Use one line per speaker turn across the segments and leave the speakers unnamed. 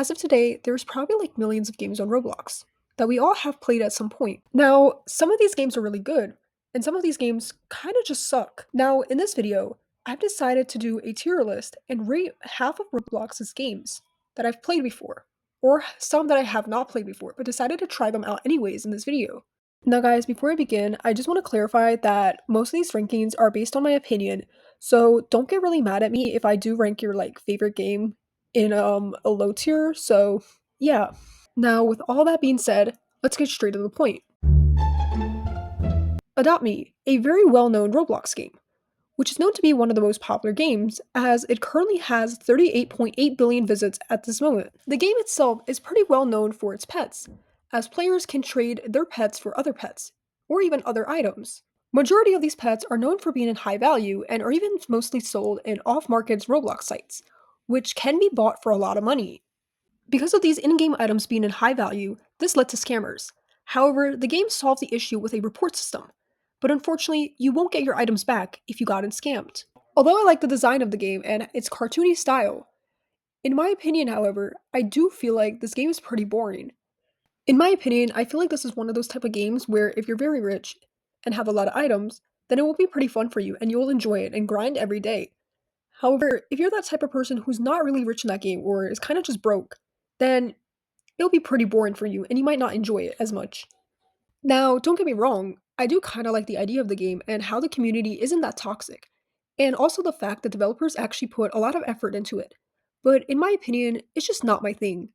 As of today, there's probably like millions of games on Roblox that we all have played at some point. Now, some of these games are really good, and some of these games kind of just suck. Now, in this video, I've decided to do a tier list and rate half of Roblox's games that I've played before, or some that I have not played before, but decided to try them out anyways in this video. Now, guys, before I begin, I just want to clarify that most of these rankings are based on my opinion, so don't get really mad at me if I do rank your favorite game in a low tier. So, yeah. Now, with all that being said, let's get straight to the point. Adopt Me, a very well-known Roblox game, which is known to be one of the most popular games as it currently has 38.8 billion visits at this moment. The game itself is pretty well known for its pets, as players can trade their pets for other pets, or even other items. Majority of these pets are known for being in high value and are even mostly sold in off-market Roblox sites, which can be bought for a lot of money. Because of these in-game items being in high value, this led to scammers. However, the game solved the issue with a report system, but unfortunately, you won't get your items back if you gotten scammed. Although I like the design of the game and its cartoony style, in my opinion, however, I do feel like this game is pretty boring. In my opinion, I feel like this is one of those type of games where if you're very rich and have a lot of items, then it will be pretty fun for you and you'll enjoy it and grind every day. However, if you're that type of person who's not really rich in that game or is kind of just broke, then it'll be pretty boring for you and you might not enjoy it as much. Now, don't get me wrong, I do kind of like the idea of the game and how the community isn't that toxic, and also the fact that developers actually put a lot of effort into it. But in my opinion, it's just not my thing.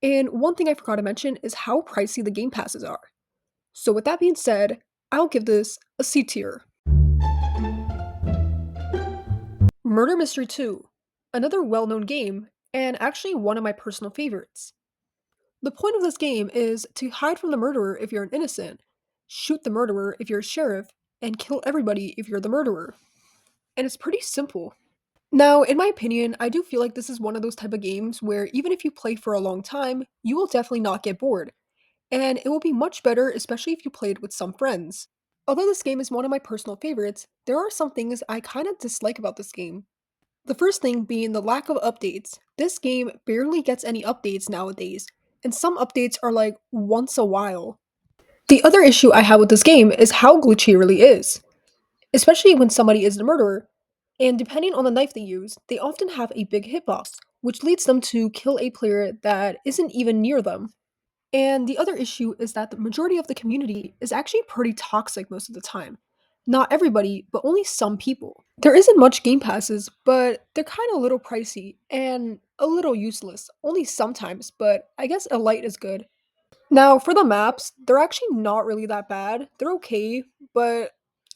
And one thing I forgot to mention is how pricey the game passes are. So, with that being said, I'll give this a C tier. Murder Mystery 2, another well known game, and actually one of my personal favorites. The point of this game is to hide from the murderer if you're an innocent, shoot the murderer if you're a sheriff, and kill everybody if you're the murderer. And it's pretty simple. Now, in my opinion, I do feel like this is one of those type of games where even if you play for a long time, you will definitely not get bored. And it will be much better, especially if you played with some friends. Although this game is one of my personal favorites, there are some things I kind of dislike about this game. The first thing being the lack of updates. This game barely gets any updates nowadays, and some updates are like once a while. The other issue I have with this game is how glitchy it really is, especially when somebody is the murderer, and depending on the knife they use, they often have a big hitbox, which leads them to kill a player that isn't even near them. And the other issue is that the majority of the community is actually pretty toxic most of the time. Not everybody, but only some people. There isn't much game passes, but they're kind of a little pricey and a little useless. Only sometimes, but I guess a light is good. Now, for the maps, they're actually not really that bad. They're okay, but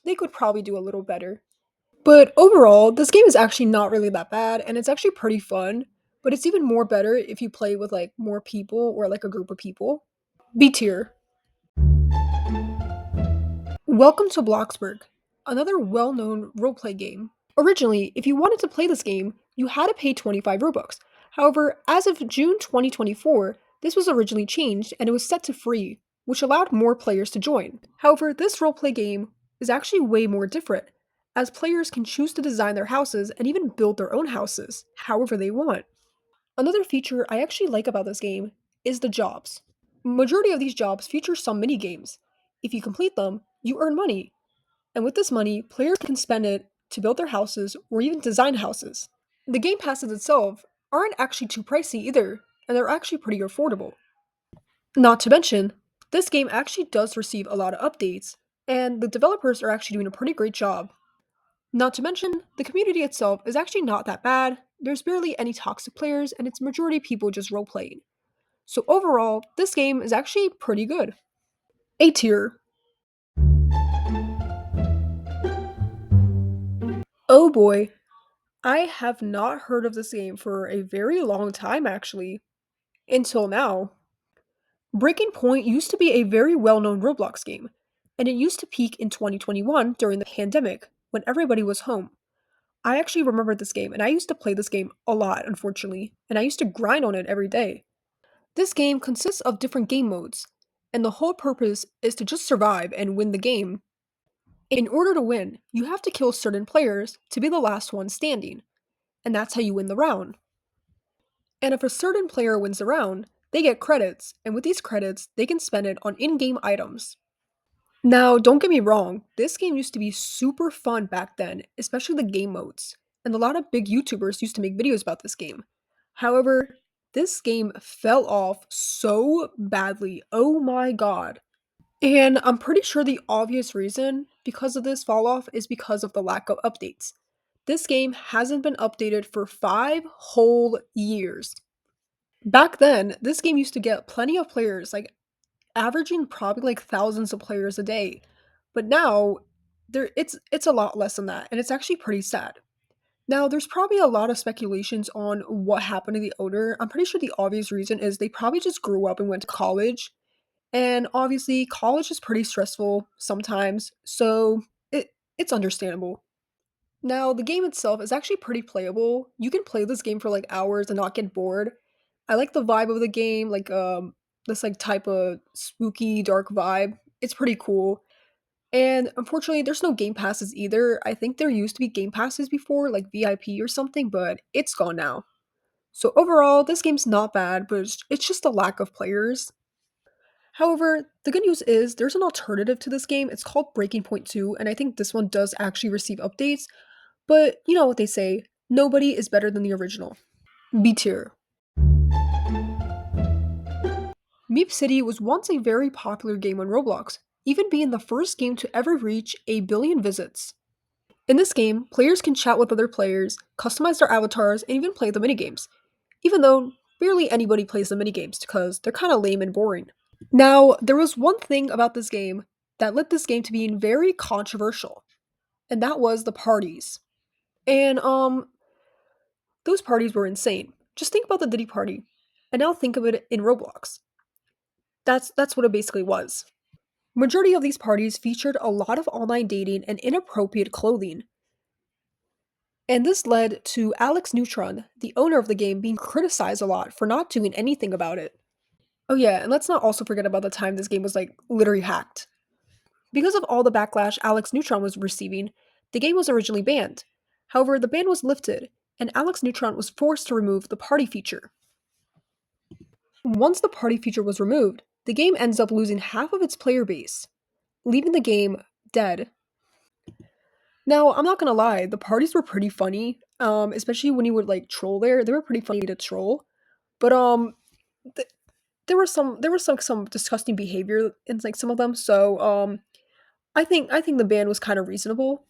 they could probably do a little better. But overall, this game is actually not really that bad, and it's actually pretty fun. But it's even more better if you play with like more people or like a group of people. B tier. Welcome to Bloxburg, another well-known roleplay game. Originally, if you wanted to play this game, you had to pay 25 Robux. However, as of June 2024, this was originally changed and it was set to free, which allowed more players to join. However, this roleplay game is actually way more different, as players can choose to design their houses and even build their own houses, however they want. Another feature I actually like about this game is the jobs. Majority of these jobs feature some mini games. If you complete them, you earn money, and with this money, players can spend it to build their houses or even design houses. The game passes itself aren't actually too pricey either, and they're actually pretty affordable. Not to mention, this game actually does receive a lot of updates, and the developers are actually doing a pretty great job. Not to mention, the community itself is actually not that bad, there's barely any toxic players, and it's majority people just role-playing. So overall, this game is actually pretty good. A tier. Oh boy, I have not heard of this game for a very long time actually, until now. Breaking Point used to be a very well-known Roblox game, and it used to peak in 2021 during the pandemic, when everybody was home. I actually remember this game, and I used to play this game a lot, unfortunately, and I used to grind on it every day. This game consists of different game modes, and the whole purpose is to just survive and win the game. In order to win, you have to kill certain players to be the last one standing, and that's how you win the round. And if a certain player wins the round, they get credits, and with these credits, they can spend it on in game items. Now, don't get me wrong, this game used to be super fun back then, especially the game modes, and a lot of big YouTubers used to make videos about this game. However, this game fell off so badly. Oh my god. And I'm pretty sure the obvious reason because of this fall off is because of the lack of updates. This game hasn't been updated for 5 whole years. Back then, this game used to get plenty of players, like averaging probably like thousands of players a day. But now it's a lot less than that, and it's actually pretty sad. Now, there's probably a lot of speculations on what happened to the owner. I'm pretty sure the obvious reason is they probably just grew up and went to college. And obviously, college is pretty stressful sometimes, so it's understandable. Now, the game itself is actually pretty playable. You can play this game for like hours and not get bored. I like the vibe of the game, like this like type of spooky dark vibe. It's pretty cool. And unfortunately, there's no game passes either. I think there used to be game passes before, like VIP or something, but it's gone now. So overall, this game's not bad, but it's just a lack of players. However, the good news is there's an alternative to this game. It's called Breaking Point 2, and I think this one does actually receive updates. But you know what they say, nobody is better than the original. B tier. Meep City was once a very popular game on Roblox, even being the first game to ever reach a billion visits. In this game, players can chat with other players, customize their avatars, and even play the minigames, even though barely anybody plays the minigames because they're kind of lame and boring. Now, there was one thing about this game that led this game to being very controversial, and that was the parties. And those parties were insane. Just think about the Diddy party, and now think of it in Roblox. That's what it basically was. Majority of these parties featured a lot of online dating and inappropriate clothing. And this led to Alex Neutron, the owner of the game, being criticized a lot for not doing anything about it. Oh yeah, and let's not also forget about the time this game was like literally hacked. Because of all the backlash Alex Neutron was receiving, the game was originally banned. However, the ban was lifted, and Alex Neutron was forced to remove the party feature. Once the party feature was removed, the game ends up losing half of its player base, leaving the game dead. Now, I'm not gonna lie, the parties were pretty funny, especially when you would like troll there. They were pretty funny to troll, but th- there was some disgusting behavior in like some of them. So I think the ban was kind of reasonable.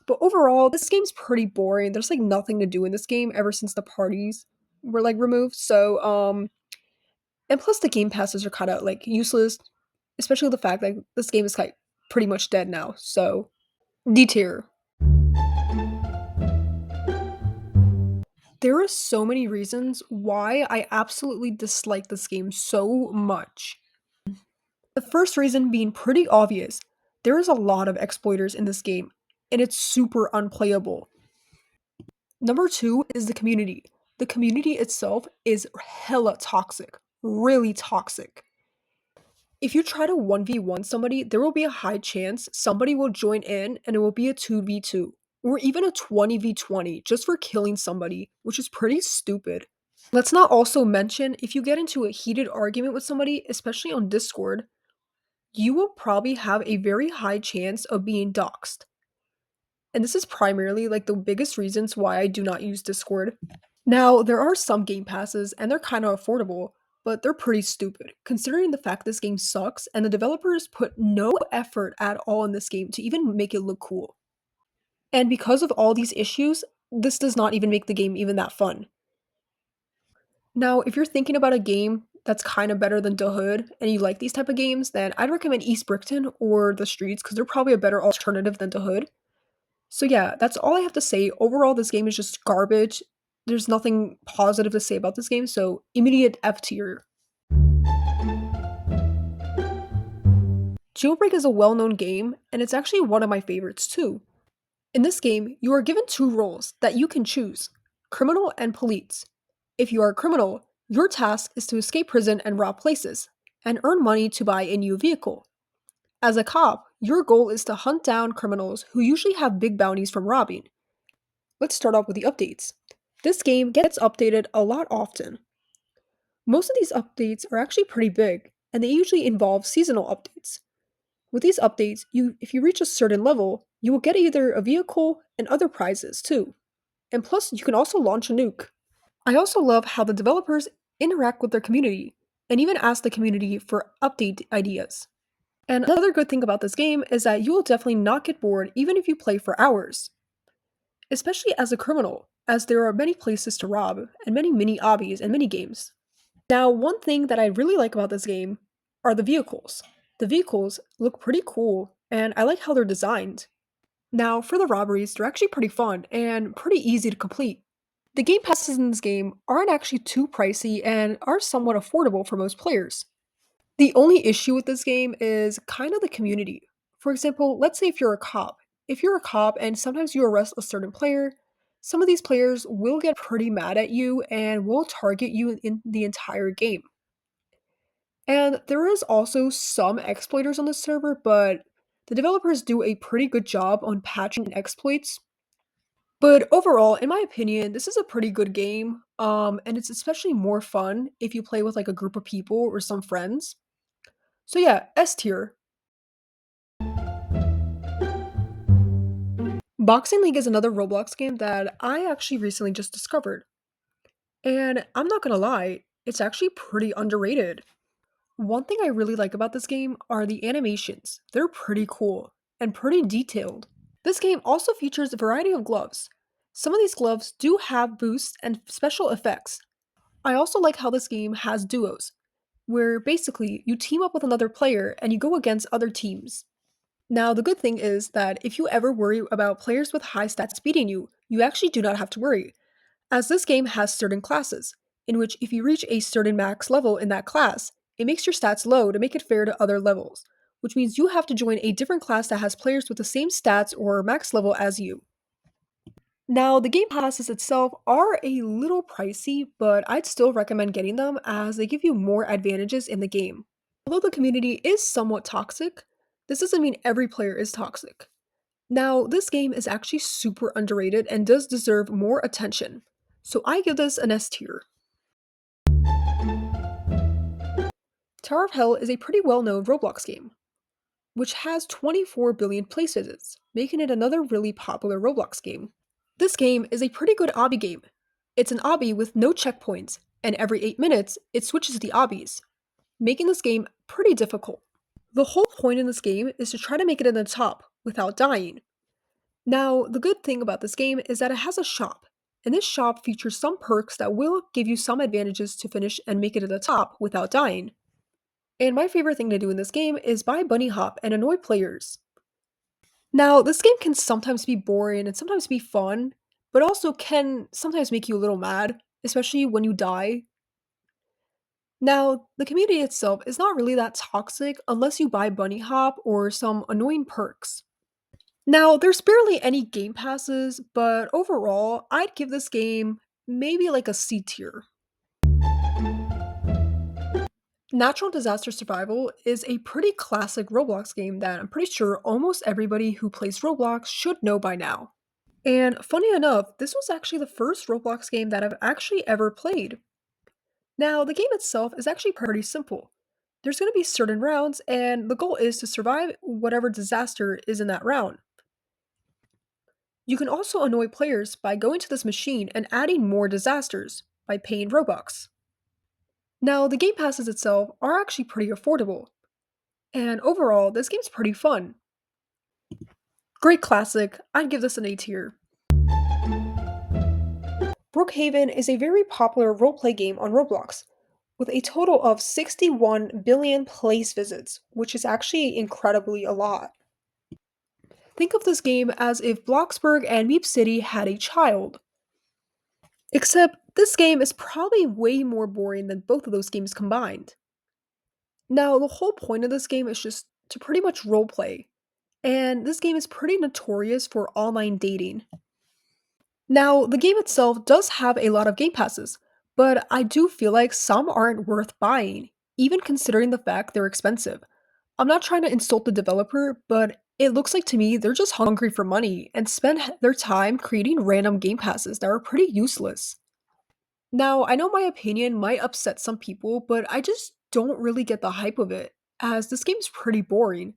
But overall, this game's pretty boring. There's like nothing to do in this game ever since the parties were like removed. So and plus the game passes are kind of like useless, especially the fact that this game is like pretty much dead now. So D tier. There are so many reasons why I absolutely dislike this game so much. The first reason being pretty obvious. There is a lot of exploiters in this game, and it's super unplayable. Number two is the community. The community itself is hella toxic, really toxic. If you try to 1v1 somebody, there will be a high chance somebody will join in and it will be a 2v2 or even a 20v20 just for killing somebody, which is pretty stupid. Let's not also mention if you get into a heated argument with somebody, especially on Discord, you will probably have a very high chance of being doxxed. And this is primarily like the biggest reasons why I do not use Discord. Now, there are some game passes and they're kind of affordable, but they're pretty stupid, considering the fact this game sucks and the developers put no effort at all in this game to even make it look cool. And because of all these issues, this does not even make the game even that fun. Now, if you're thinking about a game that's kind of better than The Hood and you like these type of games, then I'd recommend East Brickton or The Streets because they're probably a better alternative than The Hood. So yeah, that's all I have to say. Overall, this game is just garbage. There's nothing positive to say about this game, so immediate F tier. Jailbreak is a well-known game, and it's actually one of my favorites too. In this game, you are given two roles that you can choose, criminal and police. If you are a criminal, your task is to escape prison and rob places, and earn money to buy a new vehicle. As a cop, your goal is to hunt down criminals who usually have big bounties from robbing. Let's start off with the updates. This game gets updated a lot often. Most of these updates are actually pretty big, and they usually involve seasonal updates. With these updates, if you reach a certain level, you will get either a vehicle and other prizes too. And plus, you can also launch a nuke. I also love how the developers interact with their community and even ask the community for update ideas. And another good thing about this game is that you will definitely not get bored even if you play for hours, especially as a criminal, as there are many places to rob and many mini obbies and mini games. Now, one thing that I really like about this game are the vehicles. The vehicles look pretty cool, and I like how they're designed. Now, for the robberies, they're actually pretty fun and pretty easy to complete. The game passes in this game aren't actually too pricey and are somewhat affordable for most players. The only issue with this game is kind of the community. For example, let's say if you're a cop. If you're a cop and sometimes you arrest a certain player, some of these players will get pretty mad at you and will target you in the entire game. And there is also some exploiters on the server, but the developers do a pretty good job on patching exploits. But overall, in my opinion, this is a pretty good game. And it's especially more fun if you play with like a group of people or some friends. So yeah, S tier. Boxing League is another Roblox game that I actually recently just discovered. And I'm not gonna lie, it's actually pretty underrated. One thing I really like about this game are the animations. They're pretty cool and pretty detailed. This game also features a variety of gloves. Some of these gloves do have boosts and special effects. I also like how this game has duos, where basically you team up with another player and you go against other teams. Now, the good thing is that if you ever worry about players with high stats beating you, you actually do not have to worry, as this game has certain classes, in which if you reach a certain max level in that class, it makes your stats low to make it fair to other levels, which means you have to join a different class that has players with the same stats or max level as you. Now, the game passes itself are a little pricey, but I'd still recommend getting them as they give you more advantages in the game. Although the community is somewhat toxic, this doesn't mean every player is toxic. Now, this game is actually super underrated and does deserve more attention. So I give this an S tier. Tower of Hell is a pretty well known Roblox game, which has 24 billion place visits, making it another really popular Roblox game. This game is a pretty good obby game. It's an obby with no checkpoints, and every 8 minutes, it switches the obbies, making this game pretty difficult. The whole point in this game is to try to make it in the top without dying. Now, the good thing about this game is that it has a shop, and this shop features some perks that will give you some advantages to finish and make it to the top without dying. And my favorite thing to do in this game is buy bunny hop and annoy players. Now, this game can sometimes be boring and sometimes be fun, but also can sometimes make you a little mad, especially when you die. Now, the community itself is not really that toxic unless you buy bunny hop or some annoying perks. Now, there's barely any game passes, but overall, I'd give this game maybe like a C tier. Natural Disaster Survival is a pretty classic Roblox game that I'm pretty sure almost everybody who plays Roblox should know by now. And funny enough, this was actually the first Roblox game that I've actually ever played. Now, the game itself is actually pretty simple. There's going to be certain rounds, and the goal is to survive whatever disaster is in that round. You can also annoy players by going to this machine and adding more disasters by paying Robux. Now, the game passes itself are actually pretty affordable, and overall, this game's pretty fun. Great classic, I'd give this an A tier. Brookhaven is a very popular roleplay game on Roblox, with a total of 61 billion place visits, which is actually incredibly a lot. Think of this game as if Bloxburg and Meep City had a child. Except this game is probably way more boring than both of those games combined. Now, the whole point of this game is just to pretty much roleplay, and this game is pretty notorious for online dating. Now, the game itself does have a lot of game passes, but I do feel like some aren't worth buying, even considering the fact they're expensive. I'm not trying to insult the developer, but It looks like to me they're just hungry for money and spend their time creating random game passes that are pretty useless. Now, I know my opinion might upset some people, but I just don't really get the hype of it, as this game's pretty boring.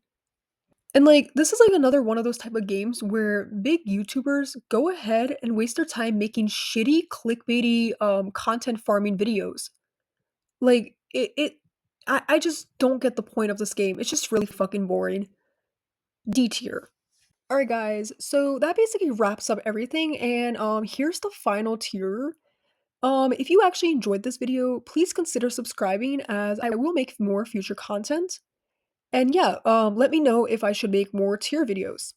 And this is another one of those type of games where big YouTubers go ahead and waste their time making shitty clickbaity content farming videos. I just don't get the point of this game. It's just really fucking boring. D tier. Alright guys, so that basically wraps up everything and here's the final tier. If you actually enjoyed this video, please consider subscribing as I will make more future content. And yeah, let me know if I should make more tier videos.